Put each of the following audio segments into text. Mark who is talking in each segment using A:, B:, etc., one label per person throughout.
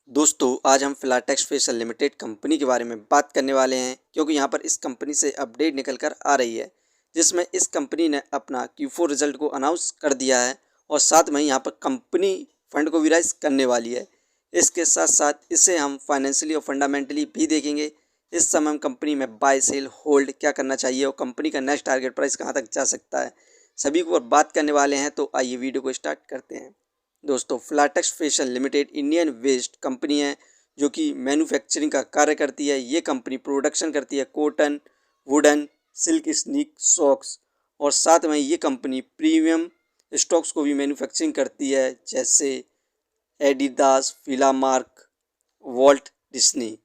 A: दोस्तों आज हम फिलाटेक्स स्पेशल लिमिटेड कंपनी के बारे में बात करने वाले हैं क्योंकि यहाँ पर इस कंपनी से अपडेट निकल कर आ रही है जिसमें इस कंपनी ने अपना Q4 रिजल्ट को अनाउंस कर दिया है और साथ में यहाँ पर कंपनी फंड को भी राइज करने वाली है। इसके साथ साथ इसे हम फाइनेंशियली और फंडामेंटली भी देखेंगे। इस समय हम कंपनी में बाय सेल होल्ड क्या करना चाहिए और कंपनी का नेक्स्ट टारगेट प्राइस कहाँ तक जा सकता है, सभी को बात करने वाले हैं। तो आइए वीडियो को स्टार्ट करते हैं। दोस्तों Filatex special limited Indian based company है जो कि मैन्युफैक्चरिंग का कार्य करती है। ये कंपनी प्रोडक्शन करती है cotton, wooden, silk sneak socks और साथ में ये कंपनी प्रीमियम स्टॉक्स को भी मैन्युफैक्चरिंग करती है जैसे एडिडास, फिला मार्क, वॉल्ट डिज्नी।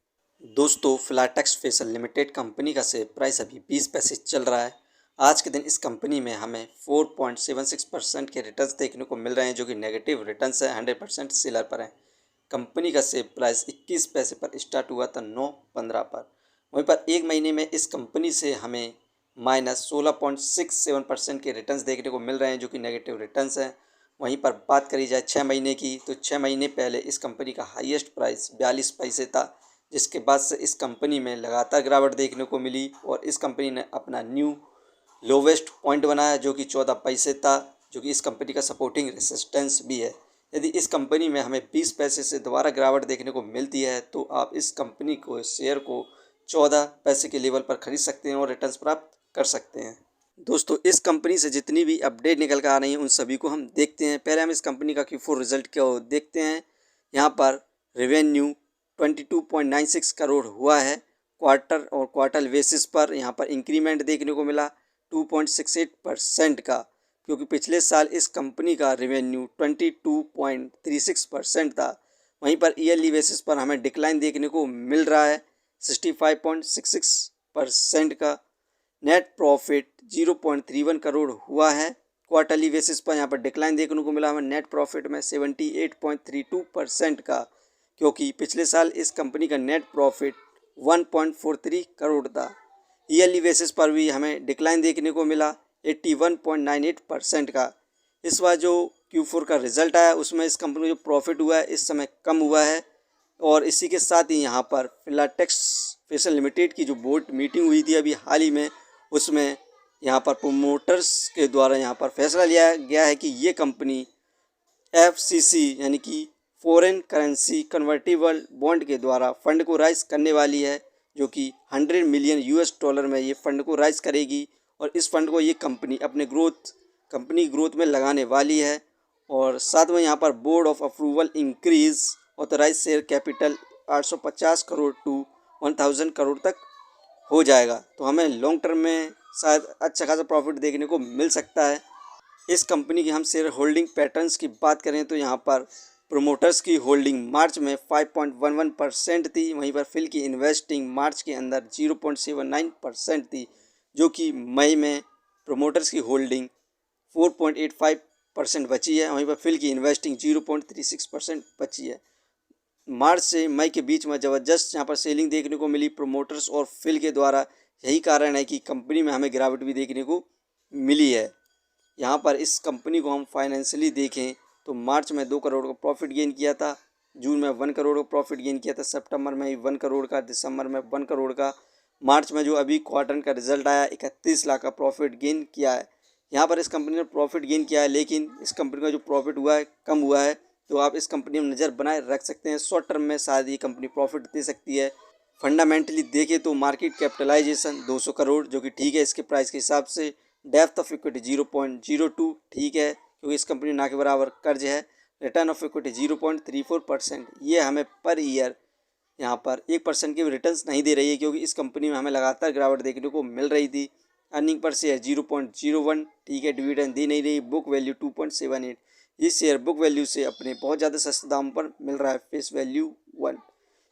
A: दोस्तों फिलाटेक्स स्पेशल लिमिटेड कंपनी का शेयर प्राइस अभी 20 पैसे चल रहा है। आज के दिन इस कंपनी में हमें 4.76% के रिटर्न्स देखने को मिल रहे हैं जो कि नेगेटिव रिटर्न्स है। 100% सेलर पर है। कंपनी का शेयर प्राइस 21 पैसे पर स्टार्ट हुआ था 9/15 पर। वहीं पर एक महीने में इस कंपनी से हमें -16.67% के रिटर्न्स देखने को मिल रहे हैं जो कि नेगेटिव रिटर्न्स हैं। वहीं पर बात करी जाए 6 महीने की तो 6 महीने पहले इस कंपनी का हाईएस्ट प्राइस 42 पैसे था, जिसके बाद से इस कंपनी में लगातार गिरावट देखने को मिली और इस कंपनी ने अपना न्यू लोवेस्ट पॉइंट बनाया जो कि 14 पैसे था, जो कि इस कंपनी का सपोर्टिंग रेसिस्टेंस भी है। यदि इस कंपनी में हमें 20 पैसे से दोबारा गिरावट देखने को मिलती है तो आप इस कंपनी को शेयर को 14 पैसे के लेवल पर खरीद सकते हैं और रिटर्न्स प्राप्त कर सकते हैं। दोस्तों इस कंपनी से जितनी भी अपडेट निकल कर आ रही हैं उन सभी को हम देखते हैं। पहले हम इस कंपनी का Q4 रिजल्ट को देखते हैं। यहाँ पर रेवेन्यू 22.96 करोड़ हुआ है। क्वार्टर और क्वार्टर बेसिस पर यहाँ पर इंक्रीमेंट देखने को मिला 2.68% का, क्योंकि पिछले साल इस कंपनी का रेवेन्यू 22.36% था। वहीं पर ईयरली बेसिस पर हमें डिक्लाइन देखने को मिल रहा है 65.66% का। नेट प्रॉफिट 0.31 करोड़ हुआ है। क्वार्टरली बेसिस पर यहाँ पर डिक्लाइन देखने को मिला हमें नेट प्रॉफिट में 78.32% का, क्योंकि पिछले साल इस कंपनी का नेट प्रॉफिट 1.43 करोड़ था। ईयरली बेसिस पर भी हमें डिक्लाइन देखने को मिला 81.98% का। इस बार जो Q4 का रिजल्ट आया उसमें इस कंपनी का जो प्रॉफिट हुआ है इस समय कम हुआ है। और इसी के साथ ही यहाँ पर फिलाटेक्स स्पेशल लिमिटेड की जो बोर्ड मीटिंग हुई थी अभी हाल ही में, उसमें यहाँ पर प्रोमोटर्स के द्वारा यहाँ पर फैसला लिया गया है कि ये कंपनी FCC यानी कि फॉरेन करेंसी कन्वर्टिबल बॉन्ड के द्वारा फंड को राइज करने वाली है, जो कि $100 मिलियन में ये फंड को राइज करेगी और इस फंड को ये कंपनी अपने कंपनी ग्रोथ में लगाने वाली है। और साथ में यहाँ पर board of approval increase authorise share capital 850 crore to 1000 crore तक हो जाएगा। तो हमें लॉन्ग टर्म में शायद अच्छा खासा प्रॉफिट देखने को मिल सकता है। इस कंपनी की हम शेयर होल्डिंग पैटर्न्स की बात करें तो यहाँ पर प्रोमोटर्स की होल्डिंग मार्च में 5.11% थी। वहीं पर फिल की इन्वेस्टिंग मार्च के अंदर 0.79% थी, जो कि मई में प्रोमोटर्स की होल्डिंग 4.85% बची है। वहीं पर फिल की इन्वेस्टिंग 0.36% बची है। मार्च से मई के बीच में ज़बरदस्त यहाँ पर सेलिंग देखने को मिली प्रोमोटर्स और फिल के द्वारा। यही कारण है कि कंपनी में हमें गिरावट भी देखने को मिली है। यहाँ पर इस कंपनी को हम फाइनेंशियली देखें तो मार्च में 2 करोड़ का प्रॉफिट गेन किया था, जून में 1 करोड़ का प्रॉफिट गेन किया था, सितंबर में 1 करोड़ का, दिसंबर में 1 करोड़ का, मार्च में जो अभी क्वार्टर का रिजल्ट आया 31 लाख का प्रॉफिट गेन किया है। यहाँ पर इस कंपनी ने प्रॉफिट गेन किया है, लेकिन इस कंपनी का जो प्रॉफिट हुआ है कम हुआ है, तो आप इस कंपनी में नज़र बनाए रख सकते हैं। शॉर्ट टर्म में शायद ये कंपनी प्रॉफिट दे सकती है। फंडामेंटली देखें तो मार्केट कैपिटलाइजेशन 200 करोड़ जो कि ठीक है इसके प्राइस के हिसाब से। डेप्थ ऑफ इक्विटी 0.02 ठीक है क्योंकि इस कंपनी ना के बराबर कर्ज है। रिटर्न ऑफ इक्विटी 0.34%, ये हमें पर ईयर यहाँ पर 1% के भी रिटर्न्स नहीं दे रही है, क्योंकि इस कंपनी में हमें लगातार गिरावट देखने को मिल रही थी। अर्निंग पर शेयर 0.01 ठीक है, डिविडेंड दे नहीं रही। बुक वैल्यू 2.78, ये शेयर बुक वैल्यू से अपने बहुत ज़्यादा सस्ते दाम पर मिल रहा है, फेस वैल्यू 1।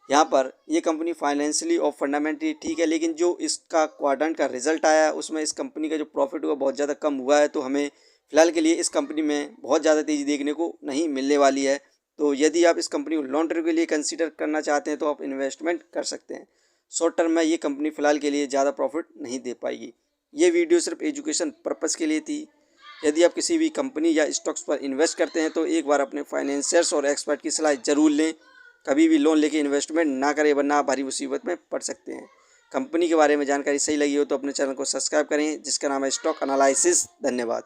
A: यहाँ पर ये कंपनी फाइनेंशियली और फंडामेंटली ठीक है, लेकिन जो इसका क्वाड्रेंट का रिजल्ट आया है उसमें इस कंपनी का जो प्रॉफिट हुआ बहुत ज़्यादा कम हुआ है। तो हमें फ़िलहाल के लिए इस कंपनी में बहुत ज़्यादा तेज़ी देखने को नहीं मिलने वाली है। तो यदि आप इस कंपनी को लॉन्ग टर्म के लिए कंसीडर करना चाहते हैं तो आप इन्वेस्टमेंट कर सकते हैं। शॉर्ट टर्म में ये कंपनी फ़िलहाल के लिए ज़्यादा प्रॉफिट नहीं दे पाएगी। ये वीडियो सिर्फ एजुकेशन पर्पज़ के लिए थी। यदि आप किसी भी कंपनी या स्टॉक्स पर इन्वेस्ट करते हैं तो एक बार अपने फाइनेंशियर्स और एक्सपर्ट की सलाह ज़रूर लें। कभी भी लोन लेके इन्वेस्टमेंट ना करें वरना आप भारी मुसीबत में पड़ सकते हैं। कंपनी के बारे में जानकारी सही लगी हो तो अपने चैनल को सब्सक्राइब करें जिसका नाम है स्टॉक एनालिसिस। धन्यवाद।